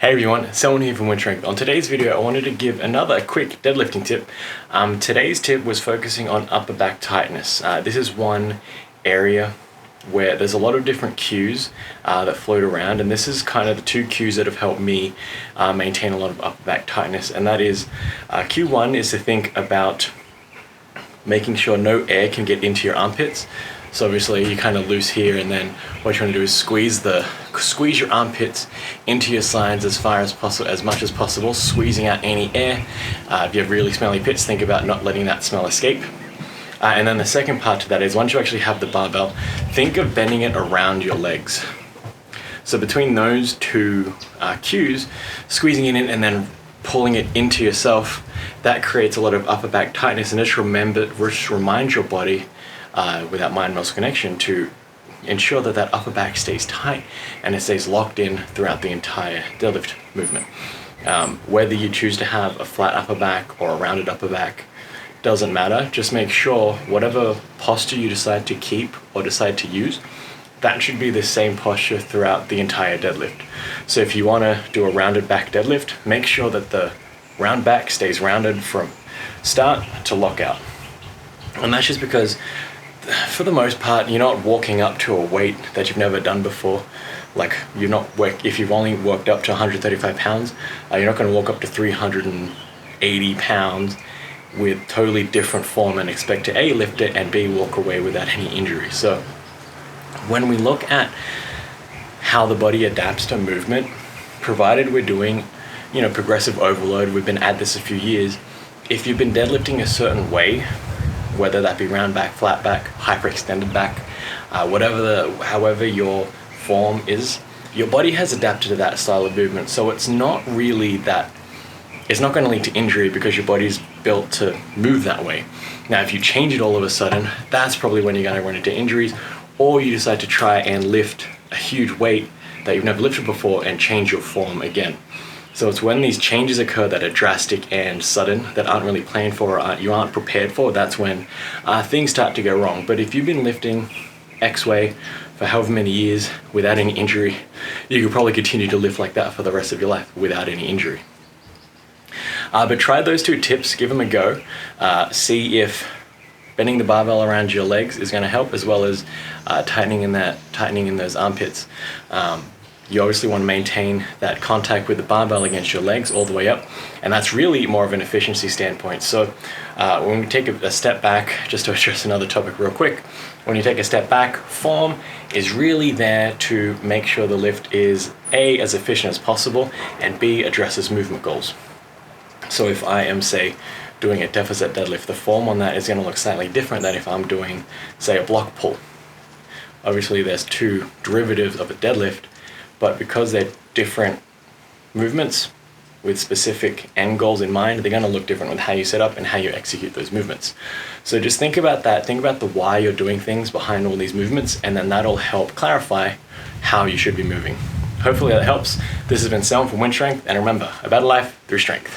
Hey everyone, Selwyn here from WynnStrength. On today's video, I wanted to give another quick deadlifting tip. Today's tip was focusing on upper back tightness. This is one area where there's a lot of different cues that float around, and this is kind of the two cues that have helped me maintain a lot of upper back tightness. And that is, cue one is to think about making sure no air can get into your armpits. So obviously you're kind of loose here, and then what you're trying to do is squeeze your armpits into your sides as much as possible, squeezing out any air. If you have really smelly pits, think about not letting that smell escape. And then the second part to that is, once you actually have the barbell, think of bending it around your legs. So between those two cues, squeezing it in and then pulling it into yourself, that creates a lot of upper back tightness. And just remind your body, with that mind-muscle connection, to ensure that that upper back stays tight and it stays locked in throughout the entire deadlift movement. Whether you choose to have a flat upper back or a rounded upper back doesn't matter. Just make sure whatever posture you decide to keep or decide to use, that should be the same posture throughout the entire deadlift. So if you want to do a rounded back deadlift, make sure that the round back stays rounded from start to lockout. And that's just because, for the most part, you're not walking up to a weight that you've never done before. Like, if you've only worked up to 135 pounds, you're not going to walk up to 380 pounds with totally different form and expect to A, lift it, and B, walk away without any injury. So when we look at how the body adapts to movement, provided we're doing, progressive overload, we've been at this a few years, if you've been deadlifting a certain way, whether that be round back, flat back, hyperextended back, however your form is, your body has adapted to that style of movement. So it's not going to lead to injury because your body's built to move that way. Now, if you change it all of a sudden, that's probably when you're going to run into injuries, or you decide to try and lift a huge weight that you've never lifted before and change your form again. So it's when these changes occur that are drastic and sudden, that aren't really planned for, or you aren't prepared for, that's when things start to go wrong. But if you've been lifting X way for however many years without any injury, you could probably continue to lift like that for the rest of your life without any injury. But try those two tips, give them a go. See if bending the barbell around your legs is going to help, as well as tightening in those armpits. You obviously want to maintain that contact with the barbell against your legs all the way up, and that's really more of an efficiency standpoint. So when we take a step back, just to address another topic real quick, when you take a step back, form is really there to make sure the lift is A, as efficient as possible, and B, addresses movement goals. So if I am, say, doing a deficit deadlift, the form on that is going to look slightly different than if I'm doing, say, a block pull. Obviously there's two derivatives of a deadlift, but because they're different movements with specific end goals in mind, they're going to look different with how you set up and how you execute those movements. So just think about that. Think about the why you're doing things behind all these movements, and then that'll help clarify how you should be moving. Hopefully that helps. This has been Selwyn from WynnStrength, and remember, a better life through strength.